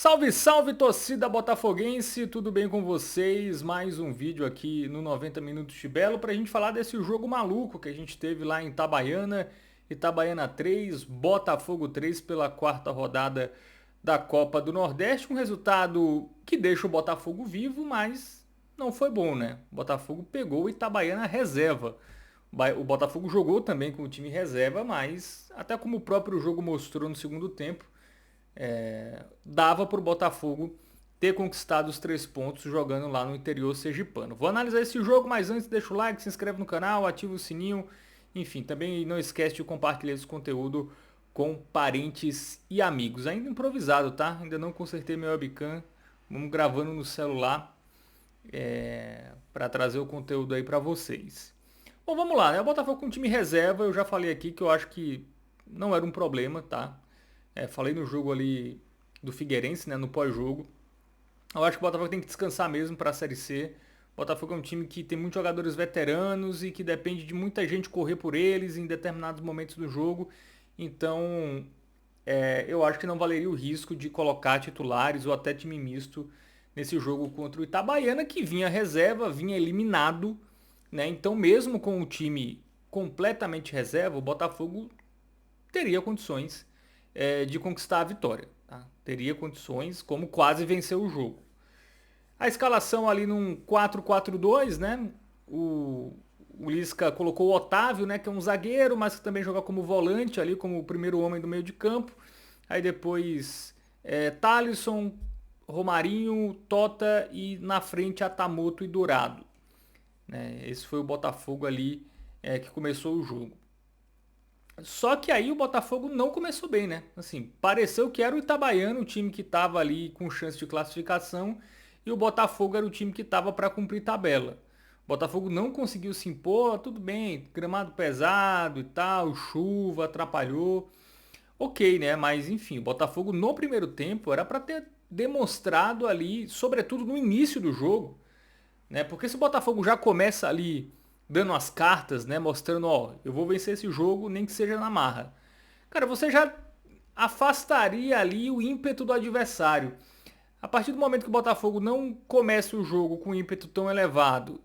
Salve, salve, torcida botafoguense, tudo bem com vocês? Mais um vídeo aqui no 90 Minutos de Belo para a gente falar desse jogo maluco que a gente teve lá em Itabaiana. Itabaiana 3, Botafogo 3 pela quarta rodada da Copa do Nordeste. Um resultado que deixa o Botafogo vivo, mas não foi bom, né? O Botafogo pegou o Itabaiana reserva. O Botafogo jogou também com o time reserva, mas até como o próprio jogo mostrou no segundo tempo, dava para o Botafogo ter conquistado os 3 pontos jogando lá no interior sergipano. Vou analisar esse jogo, mas antes deixa o like, se inscreve no canal, ativa o sininho, enfim, também não esquece de compartilhar esse conteúdo com parentes e amigos. Ainda improvisado, tá? Ainda não consertei meu webcam, vamos gravando no celular para trazer o conteúdo aí para vocês. Bom, vamos lá, né? O Botafogo com time reserva, eu já falei aqui que eu acho que não era um problema, tá? Falei no jogo ali do Figueirense, né, no pós-jogo. Eu acho que o Botafogo tem que descansar mesmo para a Série C. O Botafogo é um time que tem muitos jogadores veteranos e que depende de muita gente correr por eles em determinados momentos do jogo. Então, eu acho que não valeria o risco de colocar titulares ou até time misto nesse jogo contra o Itabaiana, que vinha reserva, vinha eliminado, né? Então, mesmo com o time completamente reserva, o Botafogo teria condições de conquistar a vitória. Tá? Teria condições, como quase venceu o jogo. A escalação ali num 4-4-2, né? O Lisca colocou o Otávio, né, que é um zagueiro, mas que também joga como volante ali, como o primeiro homem do meio de campo. Aí depois Thalisson, Romarinho, Tota e na frente Atamoto e Dourado. Né? Esse foi o Botafogo ali que começou o jogo. Só que aí o Botafogo não começou bem, né? Assim, pareceu que era o Itabaiana o time que estava ali com chance de classificação e o Botafogo era o time que estava para cumprir tabela. O Botafogo não conseguiu se impor, tudo bem, gramado pesado e tal, chuva atrapalhou. Ok, né? Mas enfim, o Botafogo no primeiro tempo era para ter demonstrado ali, sobretudo no início do jogo, né? Porque se o Botafogo já começa ali dando as cartas, né, mostrando, ó, eu vou vencer esse jogo nem que seja na marra. Cara, você já afastaria ali o ímpeto do adversário. A partir do momento que o Botafogo não começa o jogo com ímpeto tão elevado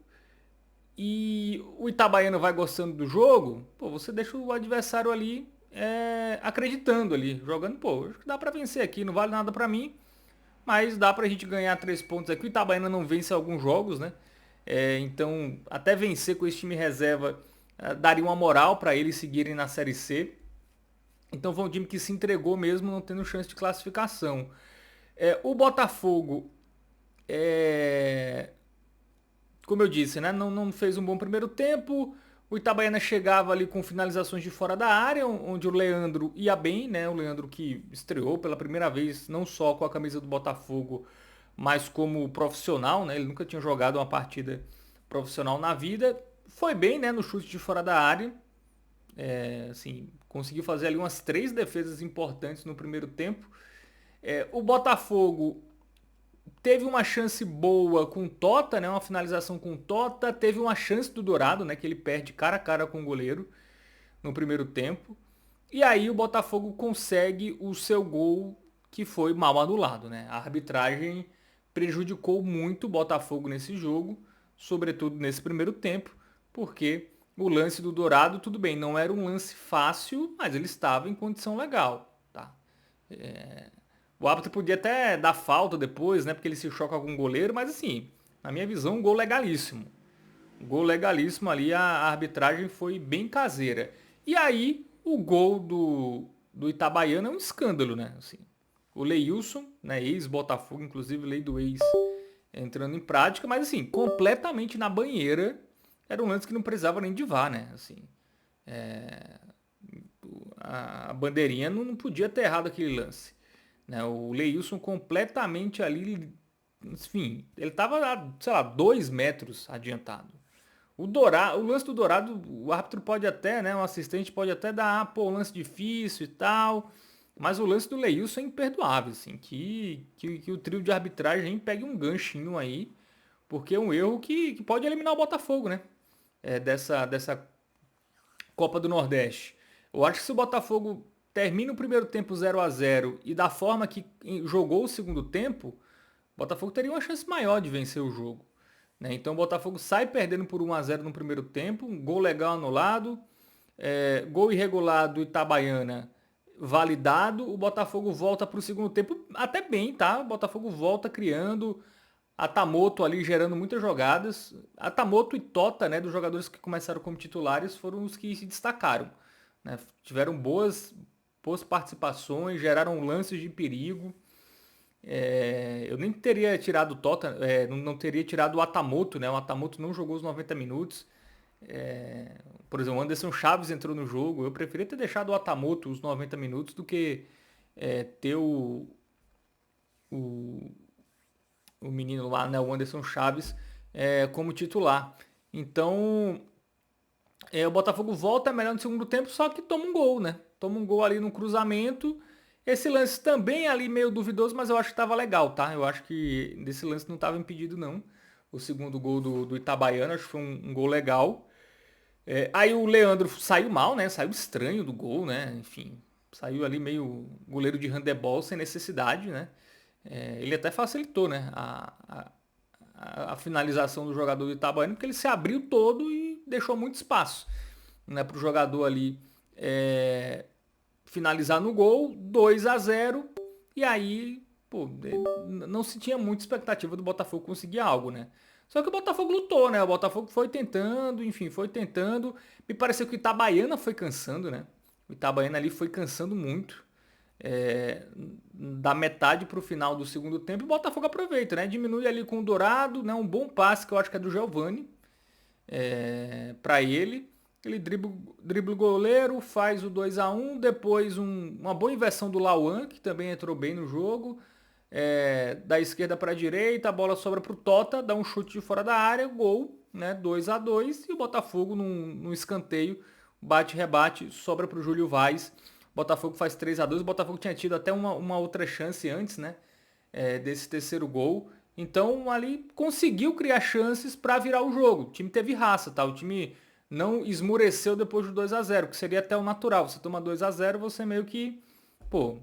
e o Itabaiano vai gostando do jogo, pô, você deixa o adversário ali acreditando ali, jogando, pô, acho que dá pra vencer aqui, não vale nada pra mim, mas dá pra gente ganhar 3 pontos aqui. O Itabaiana não vence alguns jogos, né? Então, até vencer com esse time reserva daria uma moral para eles seguirem na Série C. Então foi um time que se entregou mesmo não tendo chance de classificação. O Botafogo, como eu disse, né, não fez um bom primeiro tempo. O Itabaiana chegava ali com finalizações de fora da área, onde o Leandro ia bem, né? O Leandro que estreou pela primeira vez, não só com a camisa do Botafogo, mas como profissional, né? Ele nunca tinha jogado uma partida profissional na vida. Foi bem, né, no chute de fora da área. Assim, conseguiu fazer ali umas 3 defesas importantes no primeiro tempo. O Botafogo teve uma chance boa com o Tota, né? Uma finalização com o Tota. Teve uma chance do Dourado, né? Que ele perde cara a cara com o goleiro no primeiro tempo. E aí o Botafogo consegue o seu gol que foi mal anulado, né? A arbitragem prejudicou muito o Botafogo nesse jogo, sobretudo nesse primeiro tempo, porque o lance do Dourado, tudo bem, não era um lance fácil, mas ele estava em condição legal, tá? O árbitro podia até dar falta depois, né? Porque ele se choca com o goleiro, mas assim, na minha visão, um gol legalíssimo. Um gol legalíssimo ali, a arbitragem foi bem caseira. E aí, o gol do Itabaiana é um escândalo, né? Assim, o Leilson, né, ex-Botafogo, inclusive lei do ex entrando em prática, mas assim, completamente na banheira. Era um lance que não precisava nem de VAR, né? Assim, a bandeirinha não podia ter errado aquele lance. Né? O Leilson completamente ali, enfim, ele estava, sei lá, 2 metros adiantado. O lance do Dourado, o árbitro pode até, né, um assistente pode até dar, pô, um lance difícil e tal, mas o lance do Leilson é imperdoável, assim, que o trio de arbitragem pegue um ganchinho aí, porque é um erro que pode eliminar o Botafogo, né, dessa Copa do Nordeste. Eu acho que se o Botafogo termina o primeiro tempo 0-0 e da forma que jogou o segundo tempo, o Botafogo teria uma chance maior de vencer o jogo. Né? Então o Botafogo sai perdendo por 1-0 no primeiro tempo, um gol legal anulado, gol irregular do Itabaiana validado, o Botafogo volta para o segundo tempo até bem, tá? O Botafogo volta criando, Atamoto ali gerando muitas jogadas. Atamoto e Tota, né, dos jogadores que começaram como titulares, foram os que se destacaram. Né? Tiveram boas participações, geraram lances de perigo. Eu nem teria tirado o Tota, não teria tirado o Atamoto, né? O Atamoto não jogou os 90 minutos. Por exemplo, o Anderson Chaves entrou no jogo. Eu preferia ter deixado o Atamoto os 90 minutos do que ter o, o menino lá, né, o Anderson Chaves, como titular. Então, o Botafogo volta melhor no segundo tempo, só que toma um gol, né? Toma um gol ali no cruzamento. Esse lance também ali meio duvidoso, mas eu acho que estava legal, tá? Eu acho que desse lance não estava impedido, não. O segundo gol do Itabaiana, acho que foi um gol legal. Aí o Leandro saiu mal, né? Saiu estranho do gol, né? Enfim, saiu ali meio goleiro de handebol sem necessidade, né? Ele até facilitou, né? A finalização do jogador do Itabaiana, porque ele se abriu todo e deixou muito espaço, né, para o jogador ali finalizar no gol, 2-0, e aí, pô, não se tinha muita expectativa do Botafogo conseguir algo, né? Só que o Botafogo lutou, né? O Botafogo foi tentando, enfim, foi tentando. Me pareceu que o Itabaiana foi cansando, né? O Itabaiana ali foi cansando muito. Da metade para o final do segundo tempo, o Botafogo aproveita, né? Diminui ali com o Dourado, né? Um bom passe que eu acho que é do Giovani para ele. Ele dribla o goleiro, faz o 2-1, depois uma boa inversão do Lauan, que também entrou bem no jogo. Da esquerda para a direita, a bola sobra para o Tota, dá um chute de fora da área, gol, né? 2-2, e o Botafogo num escanteio, bate-rebate, sobra para o Júlio Vaz. O Botafogo faz 3-2, o Botafogo tinha tido até uma outra chance antes, né? Desse terceiro gol. Então ali conseguiu criar chances para virar o jogo. O time teve raça, tá? O time não esmureceu depois do 2-0, que seria até o natural. Você toma 2-0, você meio que, pô,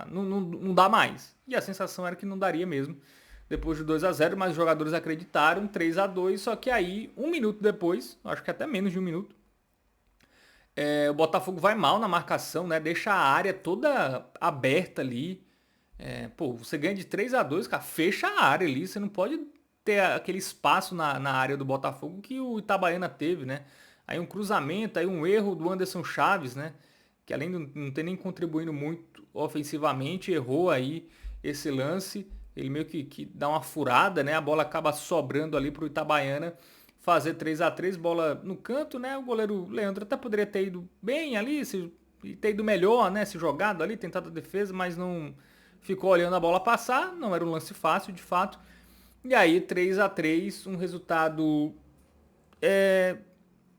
não dá mais. E a sensação era que não daria mesmo depois do 2-0, mas os jogadores acreditaram, 3-2, só que aí, um minuto depois, acho que até menos de um minuto, o Botafogo vai mal na marcação, né? Deixa a área toda aberta ali. Você ganha de 3-2, cara, fecha a área ali, você não pode ter aquele espaço na área do Botafogo que o Itabaiana teve, né? Aí um cruzamento, aí um erro do Anderson Chaves, né? Que além de não ter nem contribuindo muito ofensivamente, errou aí esse lance. Ele meio que dá uma furada, né? A bola acaba sobrando ali pro Itabaiana fazer 3-3, bola no canto, né? O goleiro Leandro até poderia ter ido bem ali, ter ido melhor, né? Se jogado ali, tentado a defesa, mas não ficou olhando a bola passar, não era um lance fácil, de fato. E aí, 3-3, um resultado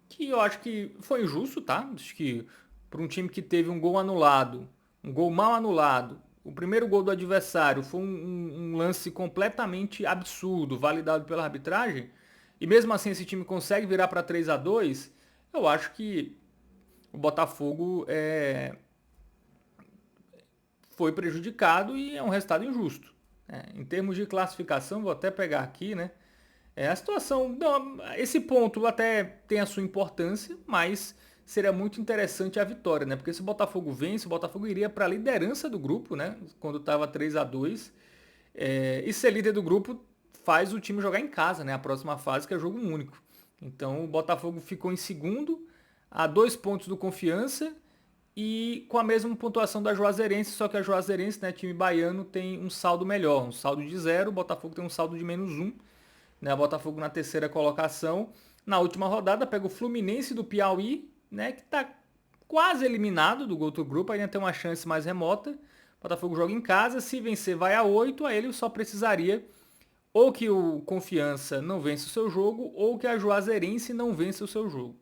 que eu acho que foi injusto, tá? Acho que para um time que teve um gol anulado, um gol mal anulado, o primeiro gol do adversário foi um lance completamente absurdo, validado pela arbitragem, e mesmo assim esse time consegue virar para 3-2, eu acho que o Botafogo foi prejudicado e é um resultado injusto. Em termos de classificação, vou até pegar aqui, né? A situação, não, esse ponto até tem a sua importância, mas seria muito interessante a vitória, né? Porque se o Botafogo vence, o Botafogo iria para a liderança do grupo, né? Quando estava 3-2. E ser líder do grupo faz o time jogar em casa, né? A próxima fase, que é jogo único. Então o Botafogo ficou em segundo, a 2 pontos do Confiança e com a mesma pontuação da Juazeirense, só que a Juazeirense, né, time baiano, tem um saldo melhor, um saldo de 0, o Botafogo tem um saldo de -1, né, o Botafogo na terceira colocação. Na última rodada pega o Fluminense do Piauí, né, que está quase eliminado do outro grupo, ainda tem uma chance mais remota. O Botafogo joga em casa, se vencer vai a 8, aí ele só precisaria ou que o Confiança não vence o seu jogo, ou que a Juazeirense não vence o seu jogo.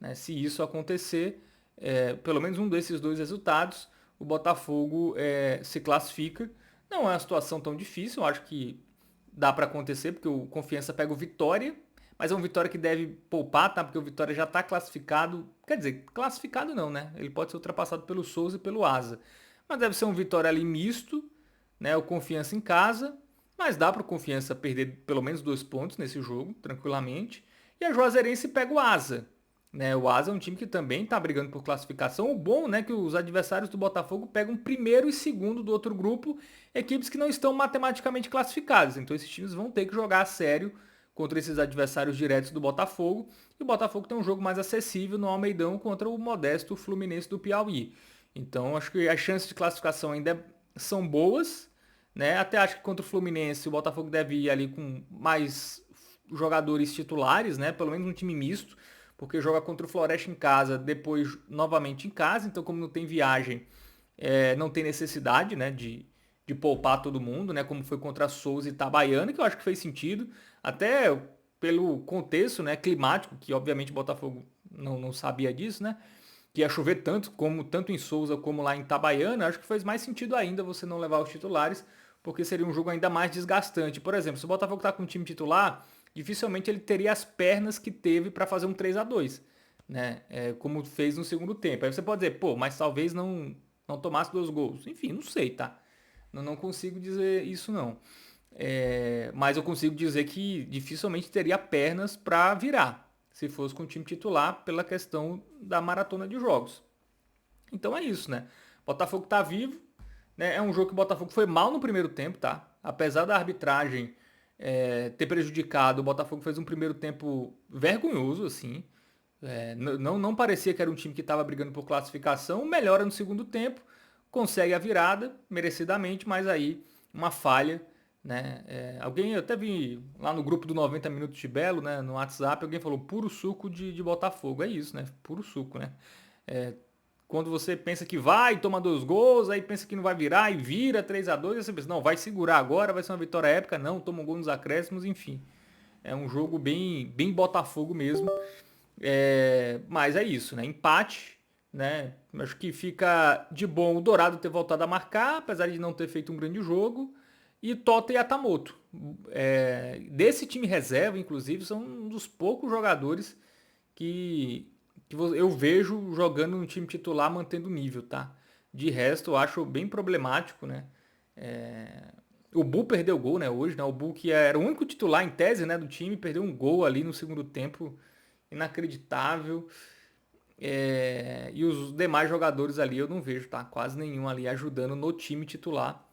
Né? Se isso acontecer, pelo menos um desses dois resultados, o Botafogo se classifica. Não é uma situação tão difícil, eu acho que dá para acontecer, porque o Confiança pega o Vitória, mas é um Vitória que deve poupar, tá? Porque o Vitória já está classificado, quer dizer, classificado não, né? Ele pode ser ultrapassado pelo Souza e pelo Asa, mas deve ser um Vitória ali misto, né? O Confiança em casa, mas dá para o Confiança perder pelo menos 2 pontos nesse jogo, tranquilamente. E a Juazeirense pega o Asa, né? O Asa é um time que também está brigando por classificação. O bom, né, que os adversários do Botafogo pegam primeiro e segundo do outro grupo, equipes que não estão matematicamente classificadas. Então esses times vão ter que jogar a sério contra esses adversários diretos do Botafogo. E o Botafogo tem um jogo mais acessível no Almeidão contra o modesto Fluminense do Piauí. Então acho que as chances de classificação ainda são boas, né? Até acho que contra o Fluminense o Botafogo deve ir ali com mais jogadores titulares, né? Pelo menos um time misto, porque joga contra o Floresta em casa, depois novamente em casa, então como não tem viagem, não tem necessidade, né, de poupar todo mundo, né, como foi contra a Souza e Itabaiana, que eu acho que fez sentido, até pelo contexto, né, climático, que obviamente o Botafogo não sabia disso, né, que ia chover tanto em Souza como lá em Itabaiana, acho que fez mais sentido ainda você não levar os titulares, porque seria um jogo ainda mais desgastante. Por exemplo, se o Botafogo está com um time titular, dificilmente ele teria as pernas que teve para fazer um 3-2, né? Como fez no segundo tempo. Aí você pode dizer, pô, mas talvez não tomasse 2 gols. Enfim, não sei, tá? Não consigo dizer isso não. Mas eu consigo dizer que dificilmente teria pernas para virar, se fosse com o time titular, pela questão da maratona de jogos. Então é isso, né? Botafogo tá vivo, né? É um jogo que o Botafogo foi mal no primeiro tempo, tá? Apesar da arbitragem ter prejudicado, o Botafogo fez um primeiro tempo vergonhoso, assim. Não parecia que era um time que estava brigando por classificação. Melhora no segundo tempo, consegue a virada, merecidamente, mas aí uma falha, né? Alguém, eu até vi lá no grupo do 90 Minutos de Belo, né, no WhatsApp, alguém falou puro suco de Botafogo. É isso, né? Puro suco, né? Quando você pensa que vai, toma 2 gols, aí pensa que não vai virar e vira 3-2, aí você pensa, não, vai segurar agora, vai ser uma vitória épica, não, toma um gol nos acréscimos, enfim. É um jogo bem Botafogo mesmo. Mas é isso, né? Empate, né? Acho que fica de bom o Dourado ter voltado a marcar, apesar de não ter feito um grande jogo. E Tota e Atamoto. Desse time reserva, inclusive, são um dos poucos jogadores que eu vejo jogando no time titular mantendo o nível, tá? De resto, eu acho bem problemático, né? O Bu perdeu gol, né, hoje, né? O Bu que era o único titular em tese, né, do time, perdeu um gol ali no segundo tempo, inacreditável. E os demais jogadores ali eu não vejo, tá? Quase nenhum ali ajudando no time titular.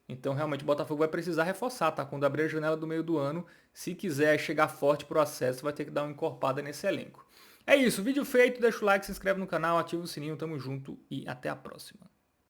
Então realmente o Botafogo vai precisar reforçar, tá? Quando abrir a janela do meio do ano, se quiser chegar forte pro acesso, vai ter que dar uma encorpada nesse elenco. É isso, vídeo feito, deixa o like, se inscreve no canal, ativa o sininho, tamo junto e até a próxima.